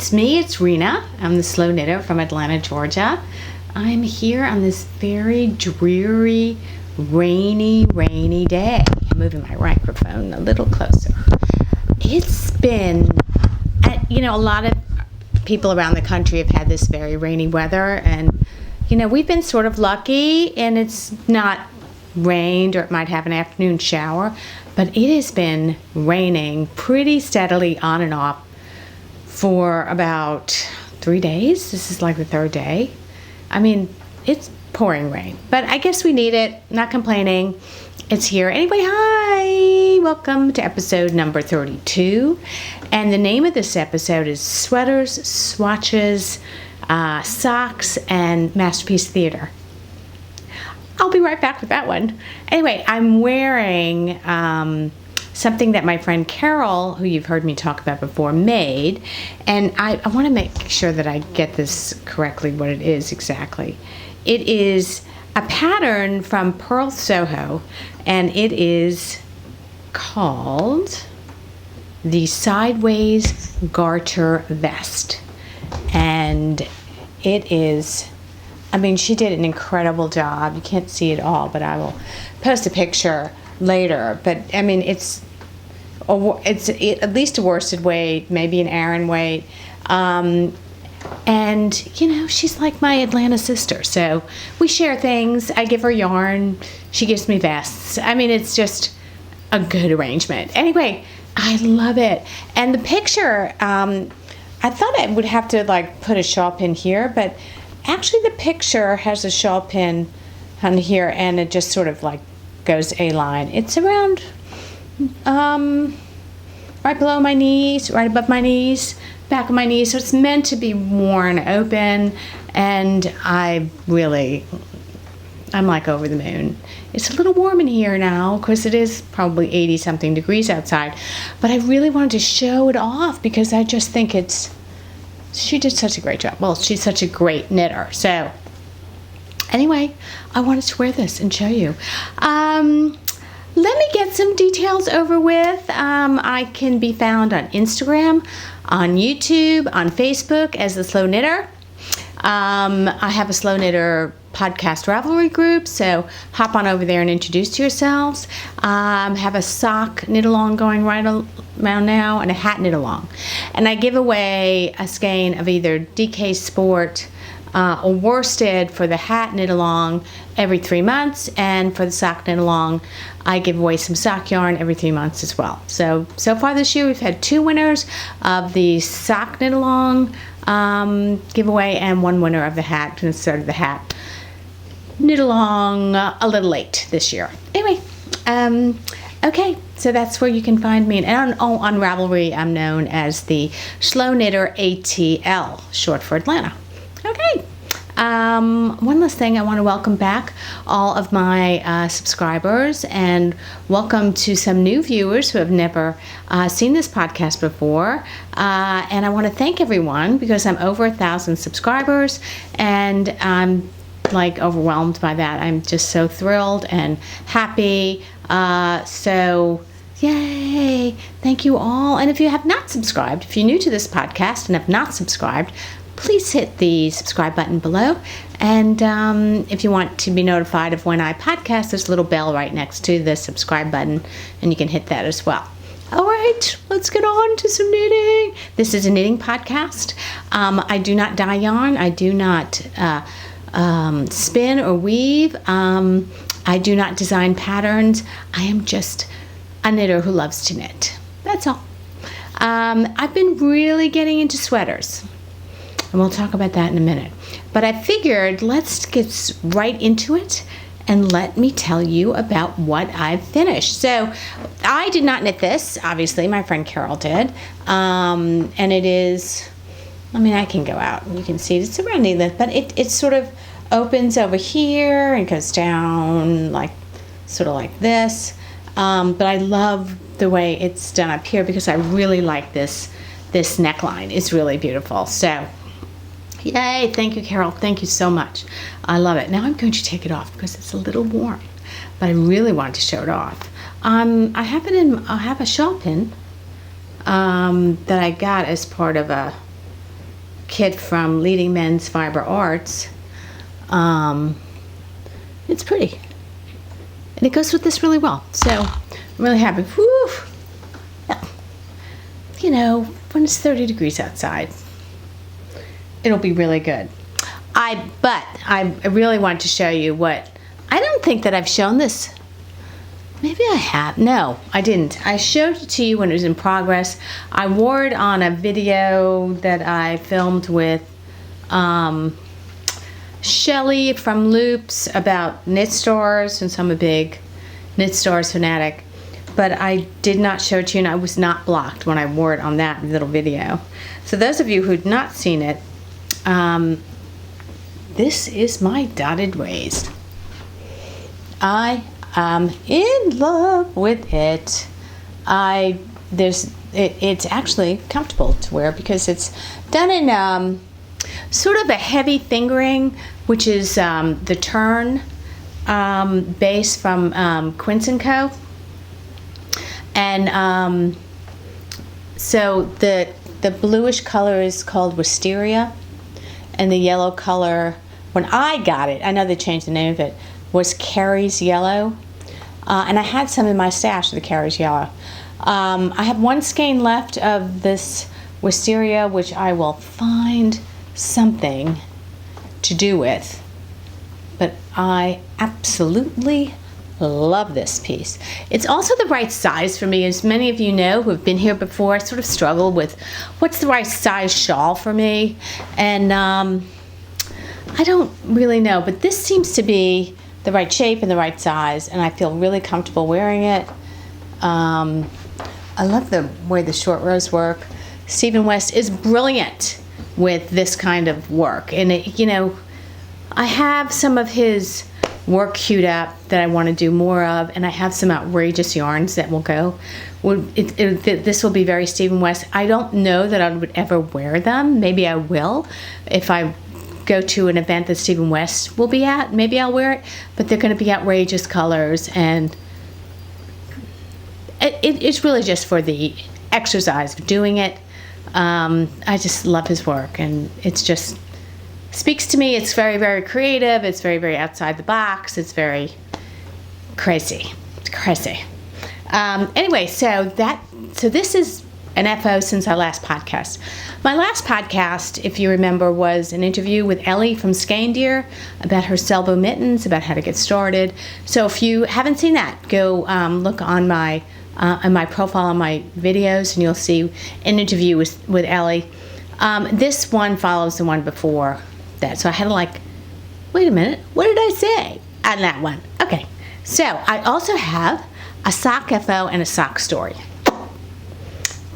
it's me, it's Rena. I'm the Slow Knitter from Atlanta, Georgia. I'm here on this very dreary, rainy day. I'm moving my microphone a little closer. It's been, a lot of people around the country have had this very rainy weather, and, we've been sort of lucky, and it's not rained, or it might have an afternoon shower, but it has been raining pretty steadily on and off for about 3 days. This is like the third day. I mean, it's pouring rain, but I guess we need it. Not complaining. It's here. Anyway, hi! Welcome to episode number 32. And the name of this episode is Sweaters, Swatches, Socks, and Masterpiece Theater. I'll be right back with that one. Anyway, I'm wearing something that my friend Carol, who you've heard me talk about before, made. And I want to make sure that I get this correctly, what it is exactly. It is a pattern from Pearl Soho, and it is called the Sideways Garter Vest. And it is, she did an incredible job. You can't see it all, but I will post a picture later. But it's at least a worsted weight, maybe an Aran weight. And she's like my Atlanta sister, so we share things. I give her yarn, she gives me vests. It's just a good arrangement. Anyway, I love it. And the picture, I thought I would have to put a shawl pin here, but actually the picture has a shawl pin on here, and it just sort of goes A-line. It's around right below my knees, right above my knees, back of my knees. So it's meant to be worn open, and I'm over the moon. It's a little warm in here now because it is probably 80-something degrees outside, but I really wanted to show it off because I just think she did such a great job. Well, she's such a great knitter. So anyway, I wanted to wear this and show you. Let me get some details over with. I can be found on Instagram, on YouTube, on Facebook as the Slow Knitter. I have a Slow Knitter podcast Ravelry group, so hop on over there and introduce yourselves. Have a sock knit along going right around now, and a hat knit along. And I give away a skein of either DK Sport or worsted for the hat knit along every 3 months, and for the sock knit along I give away some sock yarn every 3 months as well. So far this year we've had 2 winners of the sock knit along giveaway, and 1 winner of the hat, and started the hat knit along a little late this year. Anyway, okay, so that's where you can find me. And on Ravelry, I'm known as the Slow Knitter ATL, short for Atlanta. Okay. One last thing, I want to welcome back all of my subscribers, and welcome to some new viewers who have never seen this podcast before. And I want to thank everyone because I'm over 1,000 subscribers, and I'm overwhelmed by that. I'm just so thrilled and happy. So yay! Thank you all. And if you have not subscribed, if you're new to this podcast and have not subscribed, please hit the subscribe button below. And if you want to be notified of when I podcast, there's a little bell right next to the subscribe button, and you can hit that as well. All right, let's get on to some knitting. This is a knitting podcast. I do not dye yarn. I do not spin or weave. I do not design patterns. I am just a knitter who loves to knit. That's all. I've been really getting into sweaters, and we'll talk about that in a minute. But I figured let's get right into it, and let me tell you about what I've finished. So I did not knit this, obviously. My friend Carol did. And it is, I can go out and you can see it's around knee length, but it sort of opens over here and goes down sort of like this. But I love the way it's done up here because I really like this neckline. It's really beautiful. So yay, thank you, Carol. Thank you so much. I love it. Now I'm going to take it off because it's a little warm, but I really wanted to show it off. I have a shawl pin that I got as part of a kit from Leading Men's Fiber Arts. It's pretty. And it goes with this really well. So I'm really happy. Whew. Yeah. You know, when it's 30 degrees outside, it'll be really good. But I really want to show you what, I don't think that I've shown this. Maybe I have. No, I didn't. I showed it to you when it was in progress. I wore it on a video that I filmed with Shelly from Loops about knit stores, since I'm a big knit stores fanatic. But I did not show it to you, and I was not blocked when I wore it on that little video. So those of you who'd not seen it, this is my dotted waist. I am in love with it. It's actually comfortable to wear because it's done in sort of a heavy fingering, which is the Turn base from Quince & Co. And so the bluish color is called Wisteria, and the yellow color, when I got it, I know they changed the name of it, was Carrie's Yellow. And I had some in my stash of the Carrie's Yellow. I have one skein left of this Wisteria, which I will find something to do with. But I absolutely love this piece. It's also the right size for me. As many of you know who have been here before, I sort of struggle with what's the right size shawl for me. And I don't really know, but this seems to be the right shape and the right size, and I feel really comfortable wearing it. I love the way the short rows work. Stephen West is brilliant with this kind of work, and I have some of his work queued up that I want to do more of, and I have some outrageous yarns that will go. This will be very Stephen West. I don't know that I would ever wear them. Maybe I will if I go to an event that Stephen West will be at. Maybe I'll wear it, but they're going to be outrageous colors, and it's really just for the exercise of doing it. I just love his work, and it's just speaks to me. It's very, very creative. It's very, very outside the box. It's very crazy. It's crazy. Anyway, so this is an FO since our last podcast. My last podcast, if you remember, was an interview with Ellie from Skein about her Selbo mittens, about how to get started. So if you haven't seen that, go look on my profile on my videos, and you'll see an interview with Ellie. This one follows the one before that, so I had to wait a minute, what did I say on that one? Okay, so I also have a sock FO and a sock story.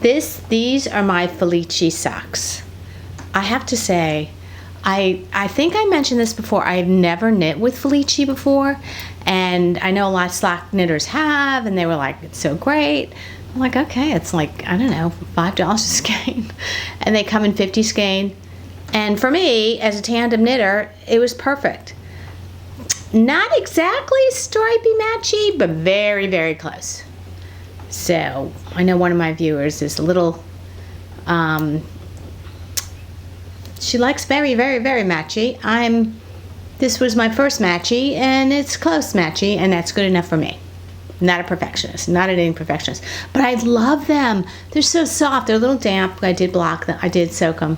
These are my Felici socks. I have to say, I think I mentioned this before. I've never knit with Felici before, and I know a lot of slack knitters have, and they were like, it's so great. I'm like, okay, it's I don't know, $5 a skein, and they come in 50 skein. And for me, as a tandem knitter, it was perfect. Not exactly stripy matchy, but very, very close. So I know one of my viewers is a little, she likes very, very, very matchy. This was my first matchy, and it's close matchy, and that's good enough for me. Not a perfectionist, not a knitting perfectionist, but I love them. They're so soft. They're a little damp. I did block them. I did soak them,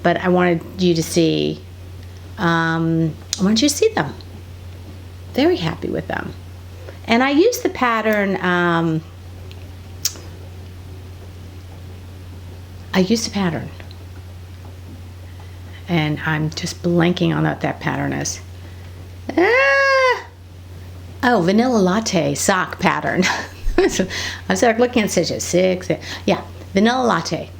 but I wanted you to see. Them. Very happy with them, and I used the pattern. And I'm just blanking on what that pattern is. Vanilla latte sock pattern. I started looking at stitches. 6, vanilla latte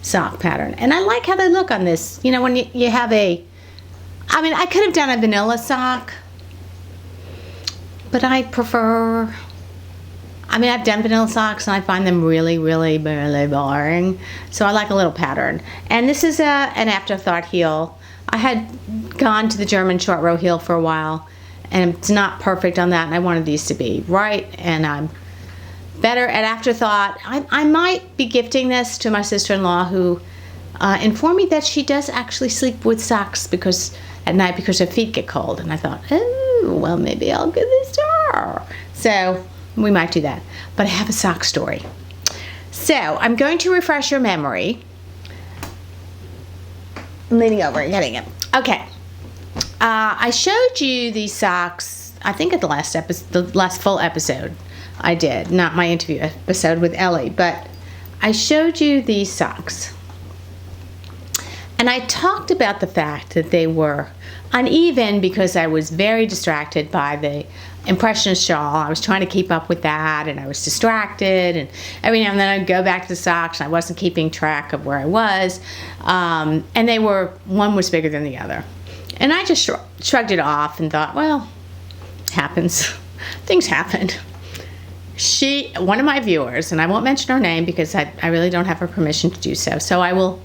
sock pattern. And I like how they look on this. When you have I could have done a vanilla sock, but I prefer, I've done vanilla socks, and I find them really, really, really boring. So I like a little pattern. And this is an afterthought heel. I had gone to the German short row heel for a while, and it's not perfect on that, and I wanted these to be right, and I'm better at afterthought. I might be gifting this to my sister-in-law, who informed me that she does actually sleep with socks at night because her feet get cold. And I thought, oh, well, maybe I'll give this to her. So we might do that. But I have a sock story. So I'm going to refresh your memory. I'm leaning over and getting it. Okay. I showed you these socks, I think at the last full episode I did. Not my interview episode with Ellie, but I showed you these socks. And I talked about the fact that they were uneven because I was very distracted by the Impressionist shawl. I was trying to keep up with that, and I was distracted, and every now and then I'd go back to the socks, and I wasn't keeping track of where I was, and one was bigger than the other. And I just shrugged it off and thought, well, happens. Things happen. One of my viewers, and I won't mention her name because I really don't have her permission to do so, so I will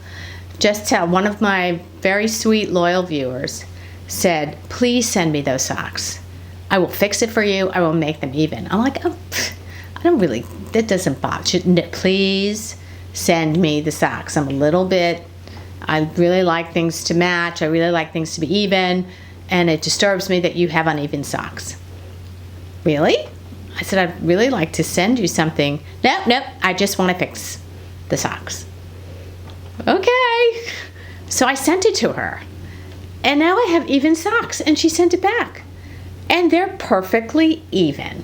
just tell, one of my very sweet, loyal viewers said, please send me those socks. I will fix it for you. I will make them even. I'm like, oh, I don't really, that doesn't bother. Please send me the socks. I really like things to match. I really like things to be even. And it disturbs me that you have uneven socks. Really? I said, I'd really like to send you something. Nope, I just want to fix the socks. Okay. So I sent it to her. And now I have even socks. And she sent it back. And they're perfectly even.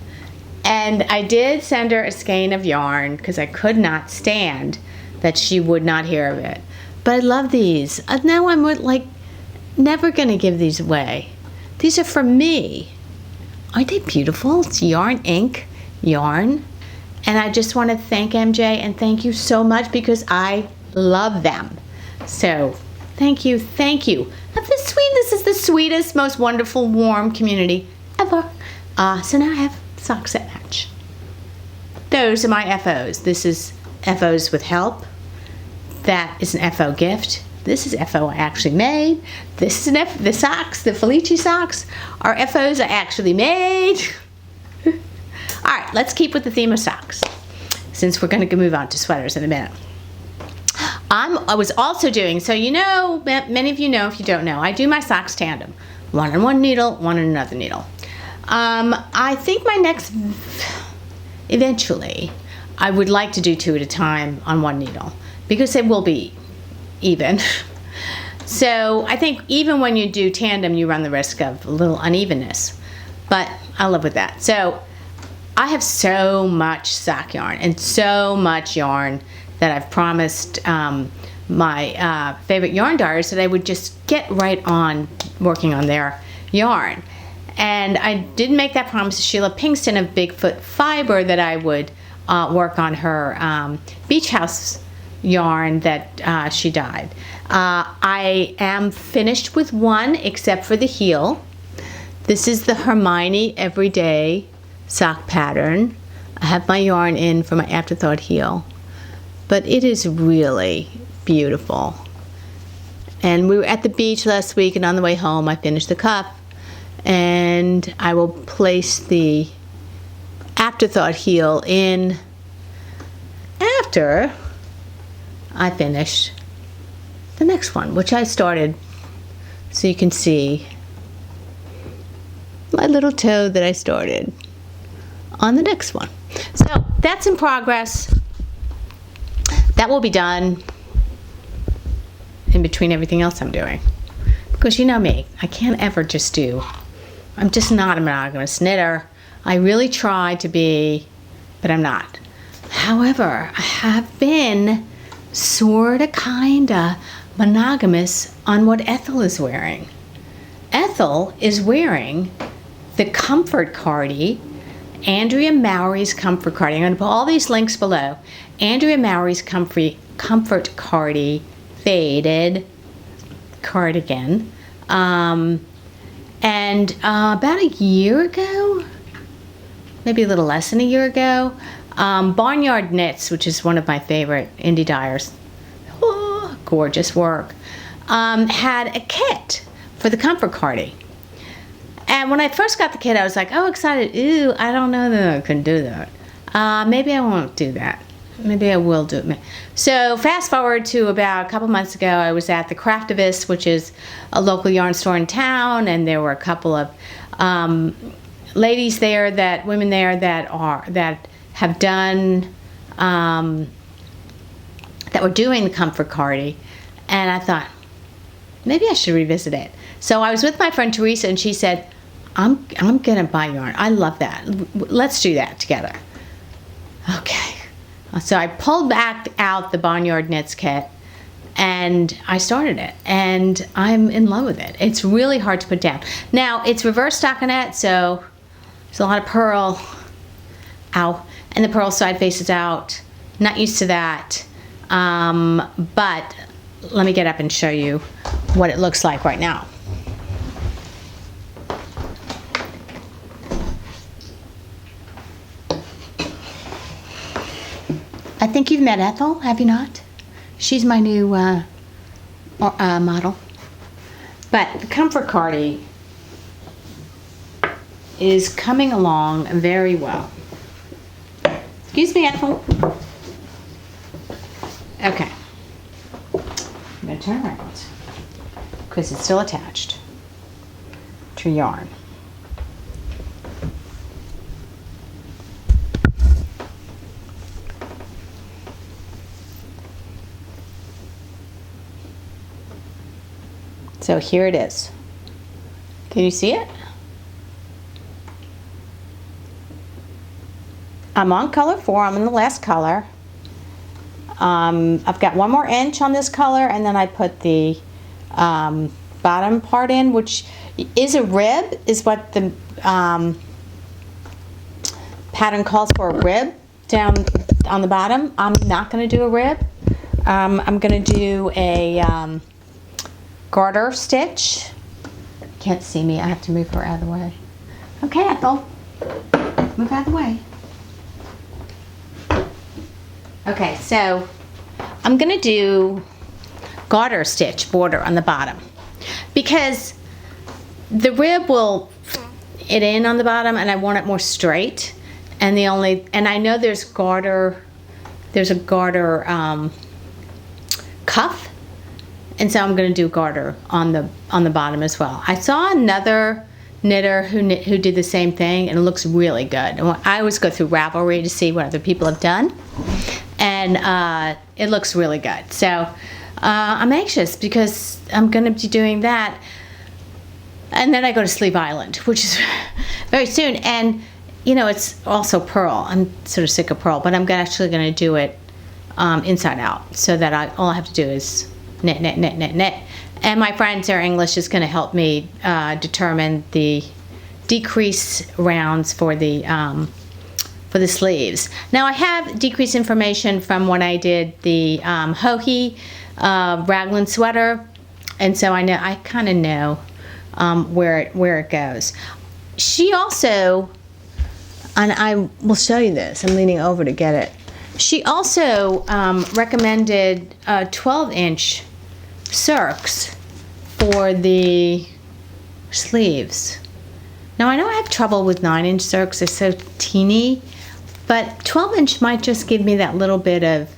And I did send her a skein of yarn because I could not stand that she would not hear of it. But I love these. Now I'm never going to give these away. These are for me. Aren't they beautiful? It's yarn, ink, yarn. And I just want to thank MJ and thank you so much because I love them. So thank you. This is the sweetest, most wonderful, warm community ever. So now I have socks that match. Those are my FOs. This is FOs with help. That is an FO gift. This is FO I actually made. This is the socks, the Felici socks are FOs I actually made. All right, let's keep with the theme of socks since we're going to move on to sweaters in a minute. I was also doing, so you know, many of you know, if you don't know, I do my socks tandem. One on one needle, one on another needle. I think my next, eventually, I would like to do 2 at a time on one needle because they will be even. So I think even when you do tandem, you run the risk of a little unevenness, but I'll live with that. So I have so much sock yarn and so much yarn that I've promised my favorite yarn dyers that I would just get right on working on their yarn. And I did make that promise to Sheila Pinkston of Bigfoot Fiber that I would work on her beach house yarn that she dyed. I am finished with one except for the heel. This is the Hermione Everyday sock pattern. I have my yarn in for my afterthought heel. But it is really beautiful. And we were at the beach last week, and on the way home I finished the cuff. And I will place the afterthought heel in after I finish the next one, which I started so you can see my little toe that I started on the next one. So that's in progress. That will be done in between everything else I'm doing. Because you know me, I can't ever just do, I'm just not a monogamous knitter. I really try to be, but I'm not. However, I have been sorta kinda monogamous on what Ethel is wearing. Ethel is wearing the Comfort Cardi, Andrea Mowry's Comfort Cardi. I'm going to put all these links below. Andrea Mowry's Comfort Cardi faded cardigan. And about a year ago, maybe a little less than a year ago, Barnyard Knits, which is one of my favorite indie dyers, gorgeous work, had a kit for the Comfort Cardi. And when I first got the kit, I was like, oh, excited. Ooh, I don't know that I can do that. Maybe I won't do that. Maybe I will do it. So fast forward to about a couple months ago, I was at the Craftivist, which is a local yarn store in town, and there were a couple of ladies there, women there that have done, that were doing the comfort cardi, and I thought, maybe I should revisit it. So I was with my friend Teresa, and she said, I'm gonna buy yarn. I love that. Let's do that together. Okay. So I pulled back out the Barnyard Knits kit, and I started it, and I'm in love with it. It's really hard to put down. Now, it's reverse stockinette, so there's a lot of purl. Ow. And the purl side faces out. Not used to that. But let me get up and show you what it looks like right now. I think you've met Ethel, have you not? She's my new model. But the comfort cardi is coming along very well. Excuse me, Ethel. Okay. I'm going to turn around because it's still attached to yarn. So here it is. Can you see it? I'm on color 4. I'm in the last color. I've got 1 more inch on this color, and then I put the bottom part in, which is a rib, is what the pattern calls for, a rib down on the bottom. I'm not going to do a rib. I'm going to do a garter stitch. Can't see me. I have to move her out of the way. Okay, Ethel. Move out of the way. Okay, so I'm going to do garter stitch border on the bottom because the rib will fit in on the bottom, and I want it more straight. And I know there's a garter cuff. And so I'm going to do garter on the bottom as well. I saw another knitter who did the same thing, and it looks really good. I always go through Ravelry to see what other people have done, and it looks really good. So I'm anxious because I'm going to be doing that, and then I go to Sleeve Island, which is very soon. And it's also purl. I'm sort of sick of purl, but I'm actually going to do it inside out, so that all I have to do is knit, knit, knit, knit, knit. And my friend Sarah English is going to help me determine the decrease rounds for the sleeves. Now I have decrease information from when I did the Hohi raglan sweater, and so I kind of know where it goes. She also, and I will show you this. I'm leaning over to get it. She also recommended 12-inch circs for the sleeves. Now I know I have trouble with 9-inch circs. They're so teeny, but 12-inch might just give me that little bit of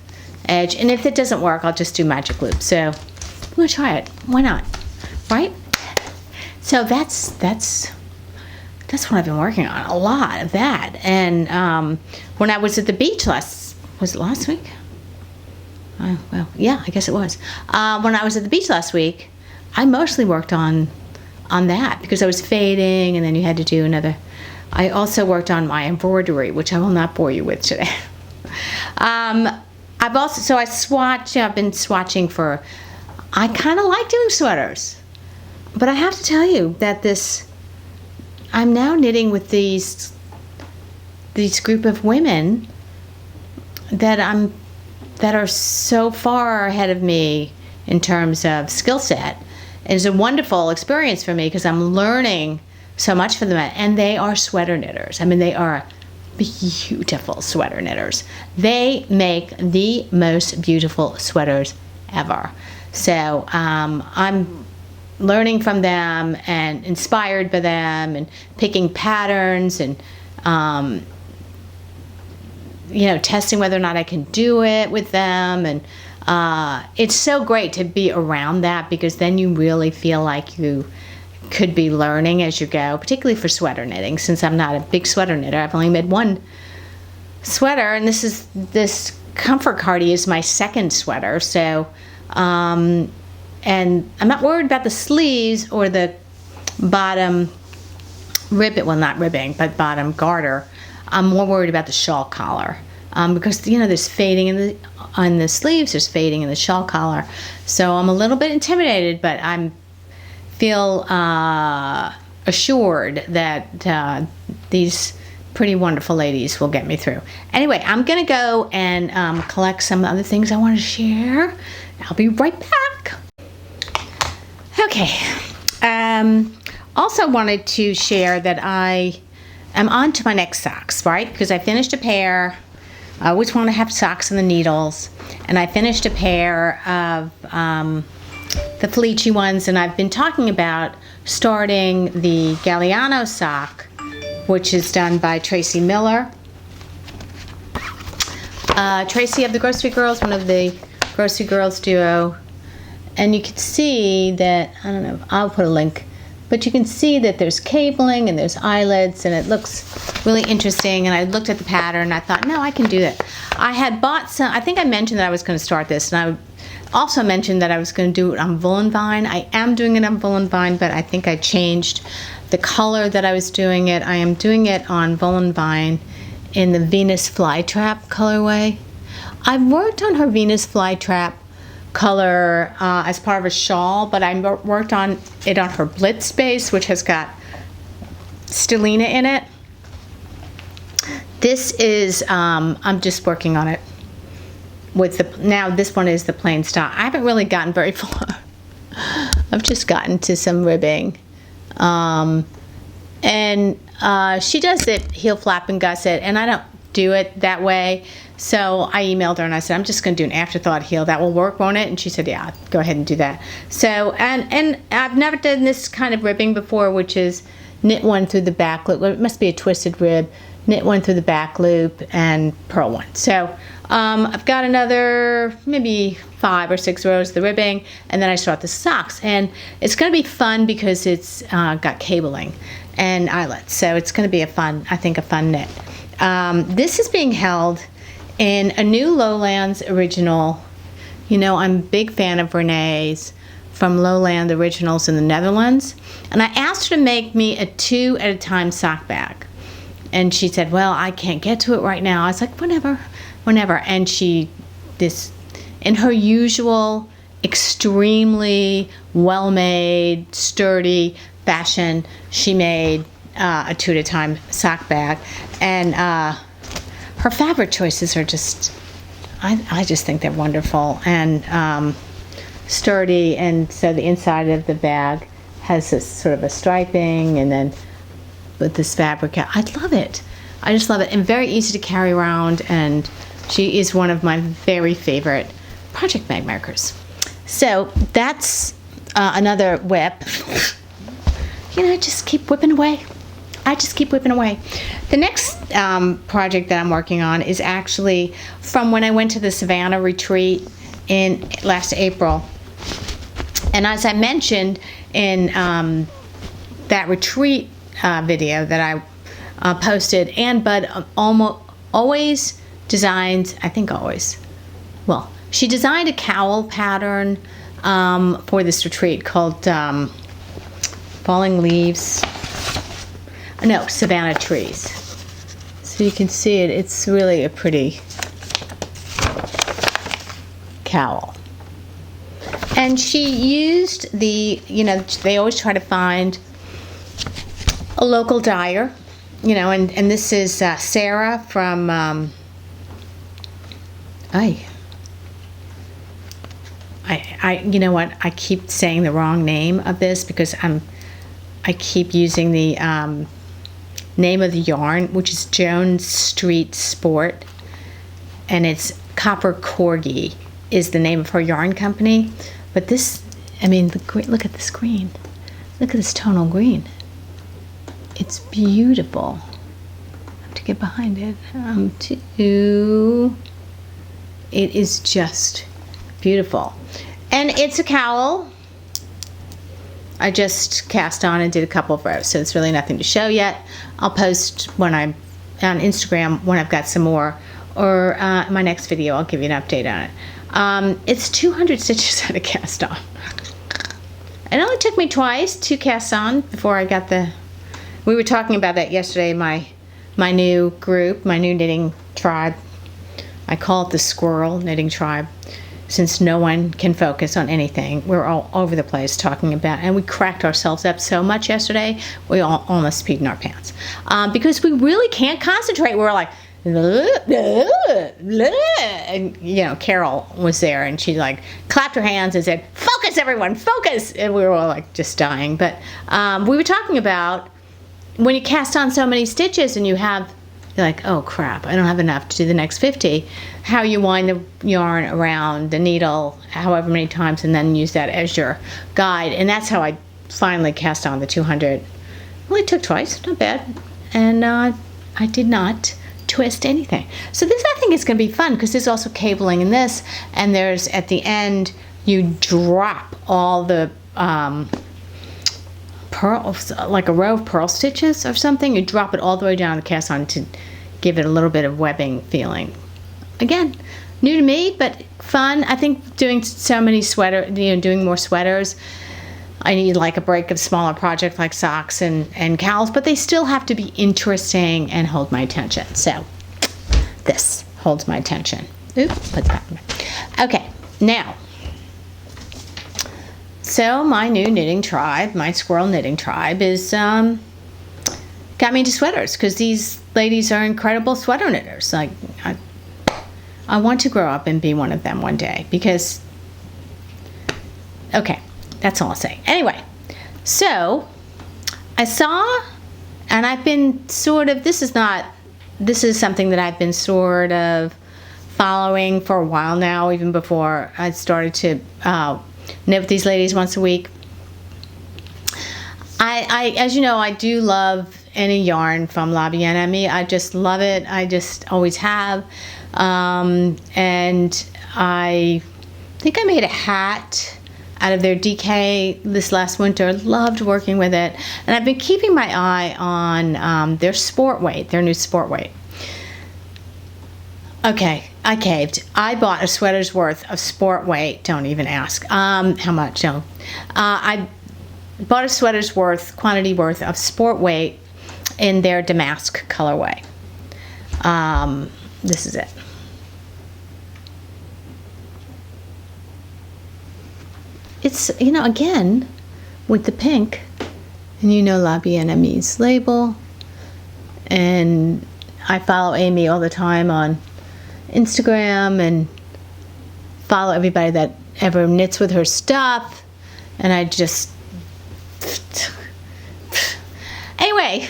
edge. And if it doesn't work, I'll just do magic loop. So I'm gonna try it. Why not? Right? So that's what I've been working on, a lot of that. And when I was at the beach was it last week? Well, yeah, I guess it was. When I was at the beach last week, I mostly worked on that because I was fading, and then you had to do another. I also worked on my embroidery, which I will not bore you with today. I've been swatching for. I kind of like doing sweaters, but I have to tell you that I'm now knitting with these group of women that are so far ahead of me in terms of skill set. It's a wonderful experience for me because I'm learning so much from them, and they are sweater knitters. I mean, they are beautiful sweater knitters. They make the most beautiful sweaters ever. So I'm learning from them and inspired by them and picking patterns and you know, testing whether or not I can do it with them. And it's so great to be around that, because then you really feel like you could be learning as you go, particularly for sweater knitting. Since I'm not a big sweater knitter, I've only made one sweater, and this comfort cardi is my second sweater. So and I'm not worried about the sleeves or the bottom ribbon, well, not ribbing, but bottom garter. I'm more worried about the shawl collar, because, you know, there's fading on the sleeves, there's fading in the shawl collar. So I'm a little bit intimidated, but I feel assured that these pretty wonderful ladies will get me through. Anyway, I'm gonna go and collect some other things I want to share. I'll be right back. Okay. Also wanted to share that I am on to my next socks, right? Because I finished a pair. I always want to have socks on the needles. And I finished a pair of the Felici ones, and I've been talking about starting the Galliano sock, which is done by Tracy Miller. Tracy of the Grocery Girls, one of the Grocery Girls duo. And you can see that, I don't know, I'll put a link, but you can see that there's cabling and there's eyelets, and it looks really interesting. And I looked at the pattern and I thought, no, I can do that. I had bought some, I think I mentioned that I was going to start this, and I also mentioned that I was going to do it on Woolen Vine. I am doing it on Woolen Vine, but I think I changed the color that I was doing it. I am doing it on Woolen Vine in the Venus Flytrap colorway. I've worked on her Venus Flytrap color as part of a shawl, but I worked on it on her Blitz base, which has got stellina in it. This is I'm just working on it with the, now this one is the plain stock. I haven't really gotten very far. I've just gotten to some ribbing, and she does it heel flap and gusset, and I don't do it that way. So I emailed her and I said, I'm just going to do an afterthought heel. That will work, won't it? And she said, yeah, go ahead and do that. So, and I've never done this kind of ribbing before, which is knit one through the back loop. Well, it must be a twisted rib. Knit one through the back loop and purl one. So I've got another maybe 5 or 6 rows of the ribbing, and then I start the socks. And it's going to be fun because it's got cabling and eyelets. So it's going to be a fun, I think, a fun knit. This is being held in a new Lowlands original. You know, I'm a big fan of Renee's from Lowland Originals in the Netherlands. And I asked her to make me a 2 at a time sock bag. And she said, well, I can't get to it right now. I was like, whenever. And she, in her usual extremely well-made, sturdy fashion, she made a 2 at a time sock bag. And her fabric choices are just, I just think they're wonderful and sturdy. And so the inside of the bag has this sort of a striping, and then with this fabric, I love it. I just love it, and very easy to carry around. And she is one of my very favorite project bag makers. So that's another whip. You know, just keep whipping away. I just keep whipping away. The next project that I'm working on is actually from when I went to the Savannah retreat in last April. And as I mentioned in that retreat video that I posted, Ann Budd always designs, I think always, well, she designed a cowl pattern for this retreat called Falling Leaves. No, Savannah Trees. So you can see it, it's really a pretty cowl. And she used the, you know, they always try to find a local dyer, you know, and this is Sarah from, you know what, I keep saying the wrong name of this because I keep using the name of the yarn, which is Jones Street Sport, and it's Copper Corgi is the name of her yarn company. But this, I mean, look at this green. Look at this tonal green. It's beautiful. I have to get behind it. It is just beautiful. And it's a cowl. I just cast on and did a couple of rows, so it's really nothing to show yet. I'll post when I'm on Instagram when I've got some more, or my next video I'll give you an update on it. It's 200 stitches at a cast on. It only took me twice to cast on before I got the... We were talking about that yesterday, my new group, my new knitting tribe. I call it the squirrel knitting tribe, since no one can focus on anything. We're all over the place talking about, and we cracked ourselves up so much yesterday, we all almost peed in our pants. Because we really can't concentrate. We're like, and you know, Carol was there and she like clapped her hands and said, "Focus everyone, focus!" And we were all like just dying. But we were talking about when you cast on so many stitches and you're like, oh crap, I don't have enough to do the next 50, how you wind the yarn around the needle however many times and then use that as your guide. And that's how I finally cast on the 200. Only took twice, not bad. And I did not twist anything. So this, I think, is going to be fun because there's also cabling in this, and there's at the end you drop all the pearls, like a row of pearl stitches or something. You drop it all the way down the cast on to give it a little bit of webbing feeling. Again, new to me, but fun. I think doing so many doing more sweaters, I need like a break of smaller projects like socks and cowls, but they still have to be interesting and hold my attention. So this holds my attention. Oops, put that back. Okay, now, so my new knitting tribe, my squirrel knitting tribe, is got me into sweaters because these ladies are incredible sweater knitters. Like, I want to grow up and be one of them one day because, okay. That's all I'll say. Anyway, so I saw, and I've been sort of, this is something that I've been sort of following for a while now, even before I started to knit with these ladies once a week. I as you know, I do love any yarn from La Bien Amie. I just love it. I just always have. And I think I made a hat out of their DK this last winter. Loved working with it. And I've been keeping my eye on their sport weight, their new sport weight. Okay, I caved. I bought a sweater's worth of sport weight. Don't even ask. How much? No. I bought a sweater's quantity worth of sport weight in their damask colorway. This is it. It's, you know, again, with the pink, and you know La Bien Amie's label, and I follow Amy all the time on Instagram and follow everybody that ever knits with her stuff, and I just, anyway,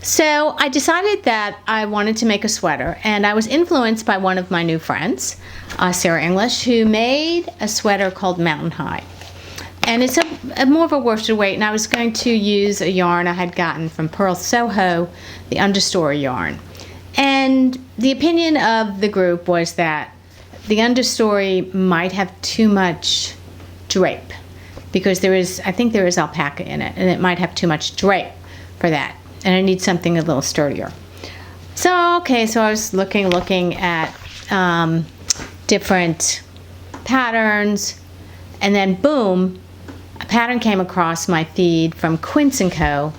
so I decided that I wanted to make a sweater, and I was influenced by one of my new friends, Sarah English, who made a sweater called Mountain High. And it's a more of a worsted weight, and I was going to use a yarn I had gotten from Pearl Soho, the understory yarn. And the opinion of the group was that the understory might have too much drape, because I think there is alpaca in it, and it might have too much drape for that. And I need something a little sturdier. So, okay, so I was looking at different patterns, and then boom, a pattern came across my feed from Quince & Co.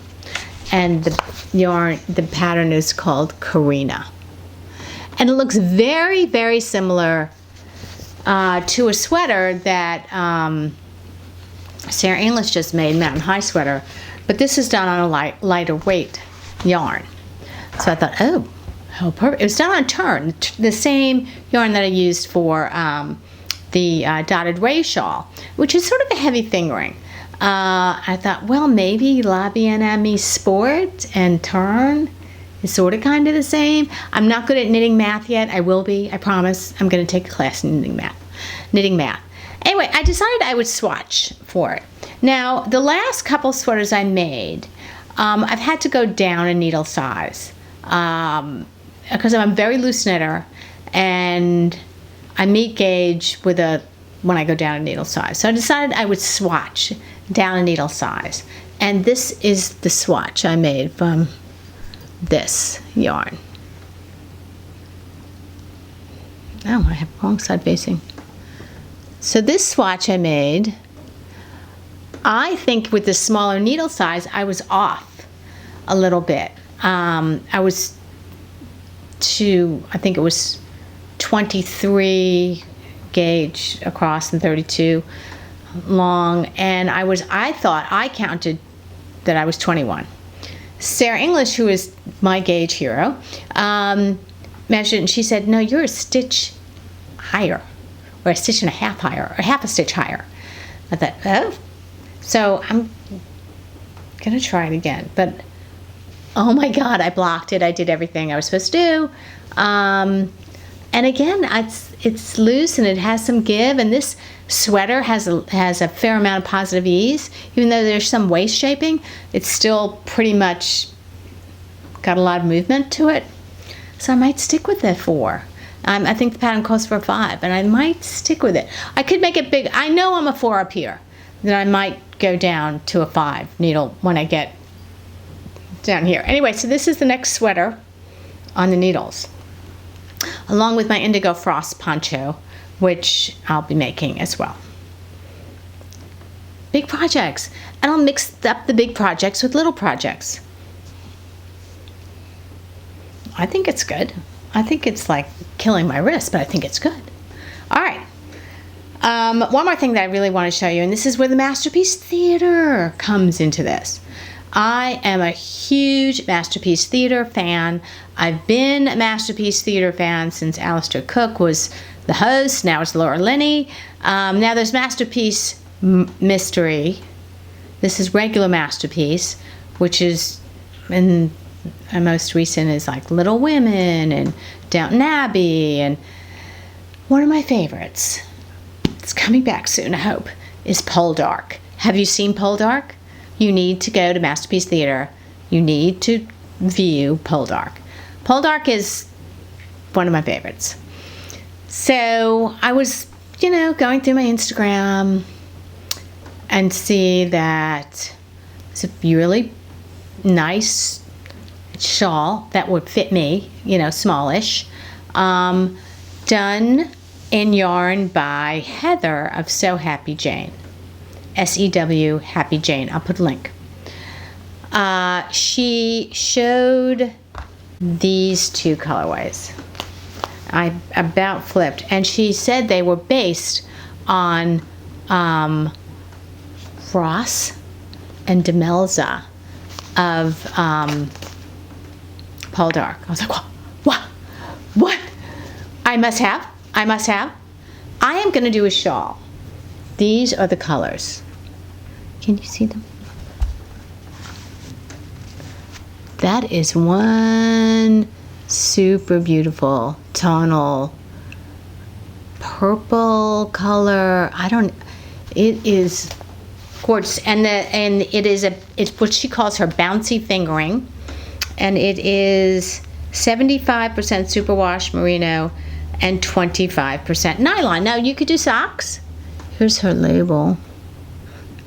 And the pattern is called Karina. And it looks very, very similar to a sweater that Sarah English just made, Mountain High sweater. But this is done on a lighter weight yarn. So I thought, oh, how perfect. It was done on turn, the same yarn that I used for the dotted ray shawl, which is sort of a heavy fingering. I thought, well, maybe La Bien Amie Sport and turn is sort of kind of the same. I'm not good at knitting math yet. I will be, I promise. I'm going to take a class in knitting math. Anyway, I decided I would swatch for it. Now, the last couple sweaters I made, I've had to go down a needle size because I'm a very loose knitter, and I meet gauge when I go down a needle size. So I decided I would swatch down a needle size. And this is the swatch I made from this yarn. Oh, I have wrong side facing. So this swatch I made, I think with the smaller needle size, I was off a little bit. I think it was 23 gauge across and 32 long, and I counted that I was 21. Sarah English, who is my gauge hero, measured, and she said, no, you're a stitch higher, or a stitch and a half higher, or half a stitch higher. I thought, oh. So I'm gonna try it again, but oh my God, I blocked it. I did everything I was supposed to do. And again, it's loose and it has some give, and this sweater has a fair amount of positive ease. Even though there's some waist shaping, it's still pretty much got a lot of movement to it. So I might stick with it 4. I think the pattern calls for a 5, and I might stick with it. I could make it big. I know I'm a 4 up here. Then I might go down to a 5 needle when I get down here. Anyway, so this is the next sweater on the needles, along with my indigo frost poncho, which I'll be making as well. Big projects. And I'll mix up the big projects with little projects. I think it's good. I think it's like killing my wrist, but I think it's good. All right. One more thing that I really want to show you, and this is where the Masterpiece Theater comes into this. I am a huge Masterpiece Theater fan. I've been a Masterpiece Theater fan since Alistair Cook was the host. Now it's Laura Linney. Now there's Masterpiece Mystery. This is regular Masterpiece, which is, and most recent is like Little Women and Downton Abbey. And one of my favorites, it's coming back soon, I hope, is Poldark. Have you seen Poldark? You need to go to Masterpiece Theater. You need to view Poldark. Poldark is one of my favorites. So I was, going through my Instagram and see that it's a really nice shawl that would fit me, smallish, done in yarn by Heather of So Happy Jane. SEW Happy Jane. I'll put a link. She showed these 2 colorways. I about flipped, and she said they were based on Ross and Demelza of Poldark. I was like, what? I must have. I am going to do a shawl. These are the colors. Can you see them? That is one super beautiful tonal purple color. It is gorgeous. And it's what she calls her bouncy fingering. And it is 75% superwash merino and 25% nylon. Now you could do socks. Here's her label.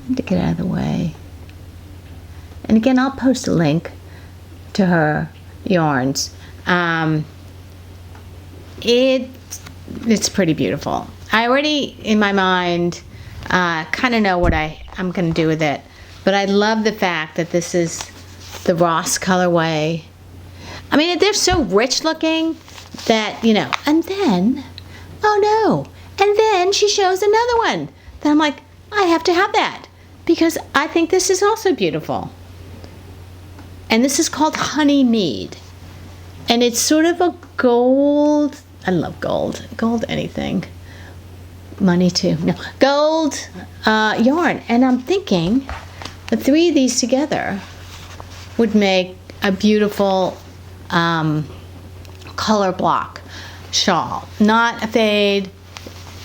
I need to get out of the way. And again, I'll post a link to her yarns. It's pretty beautiful. I already, in my mind, kind of know what I'm going to do with it. But I love the fact that this is the Ross colorway. I mean, they're so rich looking that, and then, oh no. And then she shows another one that I'm like, I have to have that because I think this is also beautiful. And this is called Honey Mead. And it's sort of a gold, I love gold. Gold anything. Money too. No, gold yarn. And I'm thinking the 3 of these together would make a beautiful color block shawl. Not a fade,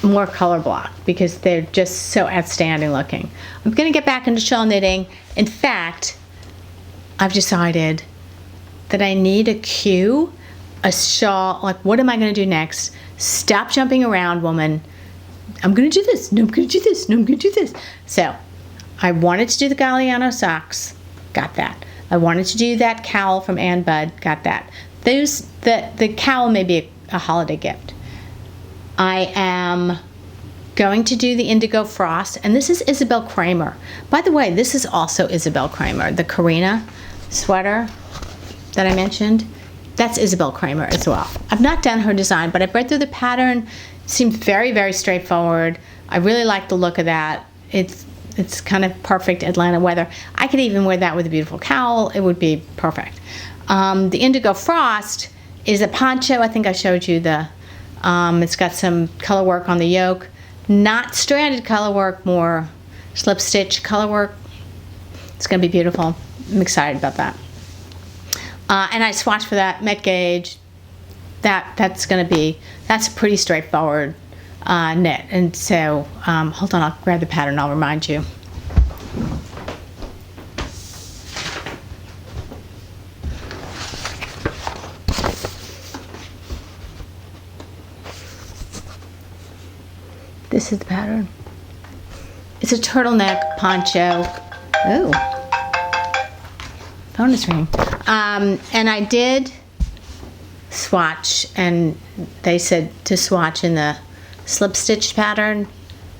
more color block because they're just so outstanding looking. I'm going to get back into shawl knitting. In fact, I've decided that I need a cue, a shawl, like what am I going to do next? Stop jumping around, woman. I'm going to do this. No, I'm going to do this. No, I'm going to do this. So I wanted to do the Galliano socks. Got that. I wanted to do that cowl from Ann Budd. Got that. The cowl may be a holiday gift. I am going to do the Indigo Frost, and this is Isabel Kramer. By the way, this is also Isabel Kramer. The Karina sweater that I mentioned, that's Isabel Kramer as well. I've not done her design, but I've read through the pattern. It seems very, very straightforward. I really like the look of that. It's kind of perfect Atlanta weather. I could even wear that with a beautiful cowl. It would be perfect. The Indigo Frost is a poncho. I think I showed you it's got some color work on the yoke. Not stranded color work, more slip stitch color work. It's going to be beautiful. I'm excited about that. And I swatched for that, Met gauge. That's a pretty straightforward knit. And so, hold on, I'll grab the pattern, I'll remind you. This is the pattern. It's a turtleneck poncho. Oh, phone is ringing. And I did swatch, and they said to swatch in the slip stitch pattern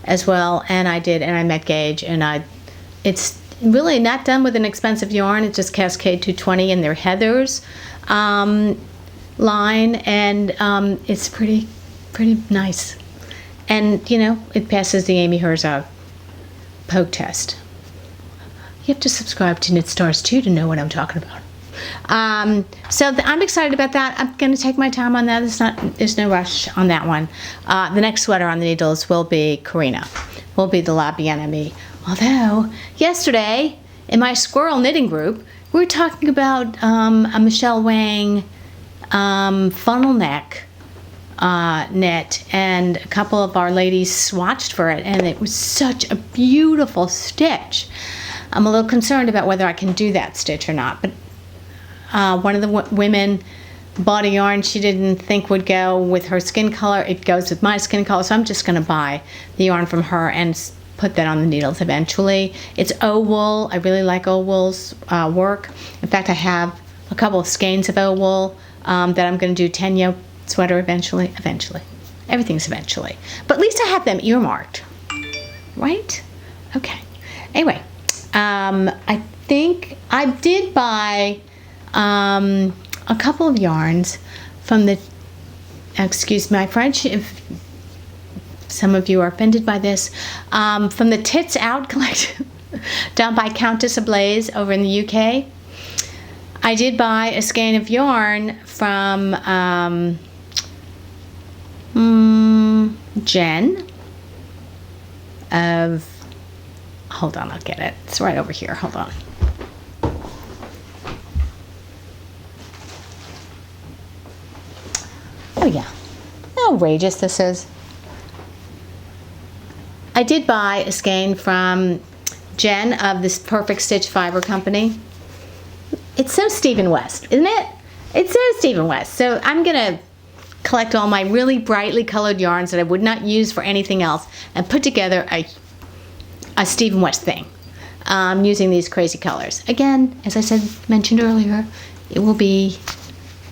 as well, and I did, and I met gauge, and it's really not done with an expensive yarn. It's just Cascade 220 in their Heathers line, and it's pretty nice. And, you know, it passes the Amy Herzog poke test. You have to subscribe to Knit Stars too to know what I'm talking about. So I'm excited about that. I'm going to take my time on that. There's no rush on that one. The next sweater on the needles will be Karina. Will be the La Bien-Aimée. Although, yesterday, in my squirrel knitting group, we were talking about a Michelle Wang funnel neck knit, and a couple of our ladies swatched for it, and it was such a beautiful stitch. I'm a little concerned about whether I can do that stitch or not, but one of the women bought a yarn she didn't think would go with her skin color. It goes with my skin color, so I'm just going to buy the yarn from her and put that on the needles eventually. It's O-wool. I really like O-wool's work. In fact, I have a couple of skeins of O-wool that I'm going to do tenyo sweater eventually. Everything's eventually. But at least I have them earmarked. Right? Okay. Anyway, I think I did buy a couple of yarns from the, excuse my French if some of you are offended by this, from the Tits Out collection done by Countess Ablaze over in the UK. I did buy a skein of yarn from Jen of, hold on, I'll get it. It's right over here. Hold on. Oh yeah, how outrageous this is. I did buy a skein from Jen of this Perfect Stitch Fiber Company. It's so Stephen West, isn't it? It's so Stephen West. So I'm gonna collect all my really brightly colored yarns that I would not use for anything else and put together a Stephen West thing using these crazy colors. Again, as I mentioned earlier, it will be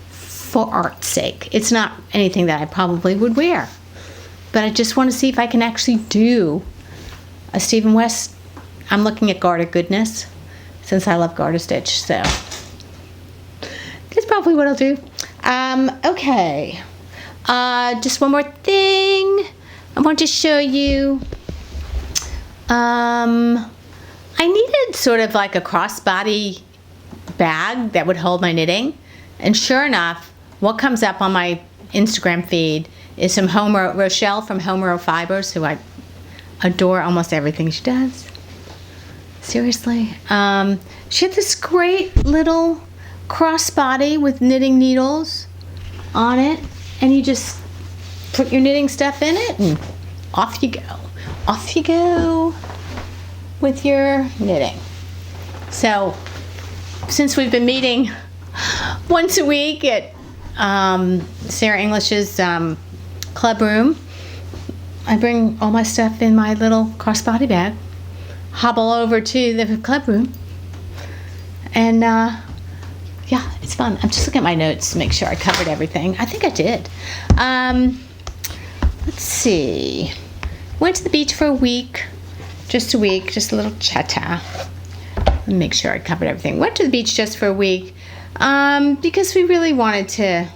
for art's sake. It's not anything that I probably would wear, but I just want to see if I can actually do a Stephen West. I'm looking at Garter Goodness since I love Garter Stitch, so that's probably what I'll do. Okay, just one more thing I want to show you. I needed sort of like a crossbody bag that would hold my knitting, and sure enough, what comes up on my Instagram feed is some Rochelle from Homero Fibers, who I adore almost everything she does. Seriously. She had this great little crossbody with knitting needles on it, and you just put your knitting stuff in it and off you go. Off you go with your knitting. So, since we've been meeting once a week at Sarah English's club room. I bring all my stuff in my little crossbody bag, hobble over to the club room, and yeah, it's fun. I'm just looking at my notes to make sure I covered everything. I think I did. Let's see. Went to the beach for a week. Just a week. Just a little cha-cha. Let me make sure I covered everything. Went to the beach just for a week because we really wanted to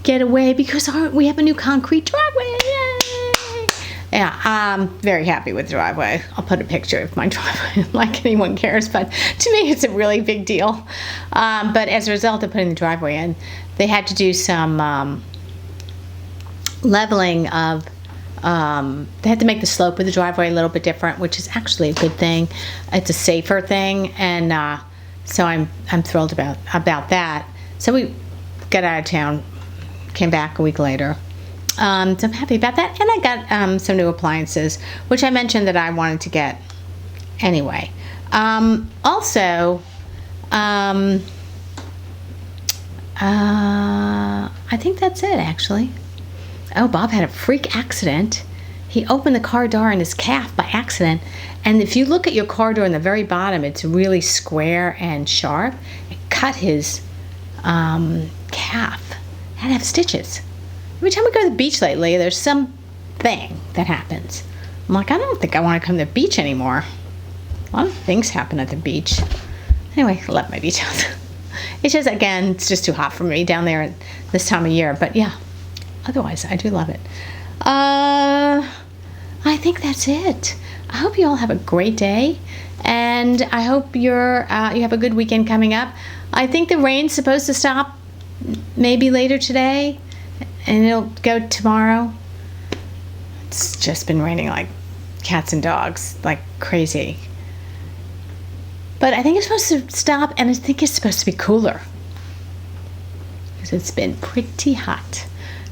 get away because we have a new concrete driveway. Yay! Yeah, I'm very happy with the driveway. I'll put a picture of my driveway like anyone cares, but to me it's a really big deal. But as a result of putting the driveway in, they had to do some leveling of they had to make the slope of the driveway a little bit different, which is actually a good thing. It's a safer thing, and so I'm thrilled about that. So we got out of town, came back a week later. So I'm happy about that, and I got some new appliances, which I mentioned that I wanted to get anyway. Also, I think that's it actually. Oh, Bob had a freak accident. He opened the car door in his calf by accident. And if you look at your car door in the very bottom, it's really square and sharp. It cut his calf. Had to have stitches. Every time we go to the beach lately, there's some thing that happens. I'm like, I don't think I want to come to the beach anymore. A lot of things happen at the beach. Anyway, I love my beach house. It's just, again, it's just too hot for me down there at this time of year. But yeah. Otherwise, I do love it. I think that's it. I hope you all have a great day, and I hope you have a good weekend coming up. I think the rain's supposed to stop maybe later today, and it'll go tomorrow. It's just been raining like cats and dogs, like crazy. But I think it's supposed to stop, and I think it's supposed to be cooler because it's been pretty hot.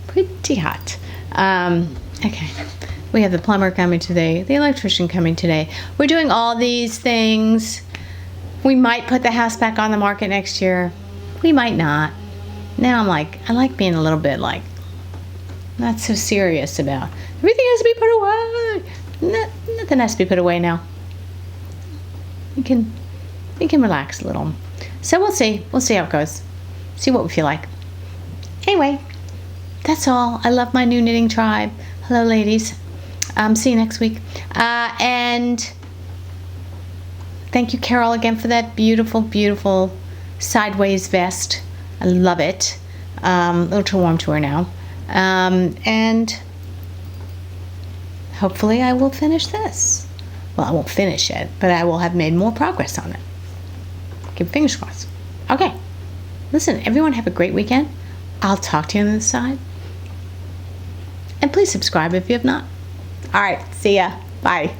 Pretty hot. Okay. We have the plumber coming today, the electrician coming today. We're doing all these things. We might put the house back on the market next year. We might not. Now I'm like, I like being a little bit like, not so serious about everything has to be put away. Nothing has to be put away now. We can relax a little. So we'll see. We'll see how it goes. See what we feel like. Anyway. That's all. I love my new knitting tribe. Hello, ladies. See you next week. And thank you, Carol, again for that beautiful, beautiful sideways vest. I love it. A little too warm to wear now. And hopefully I will finish this. Well, I won't finish it, but I will have made more progress on it. Keep fingers crossed. Okay. Listen, everyone have a great weekend. I'll talk to you on the other side. And please subscribe if you have not. All right, see ya. Bye.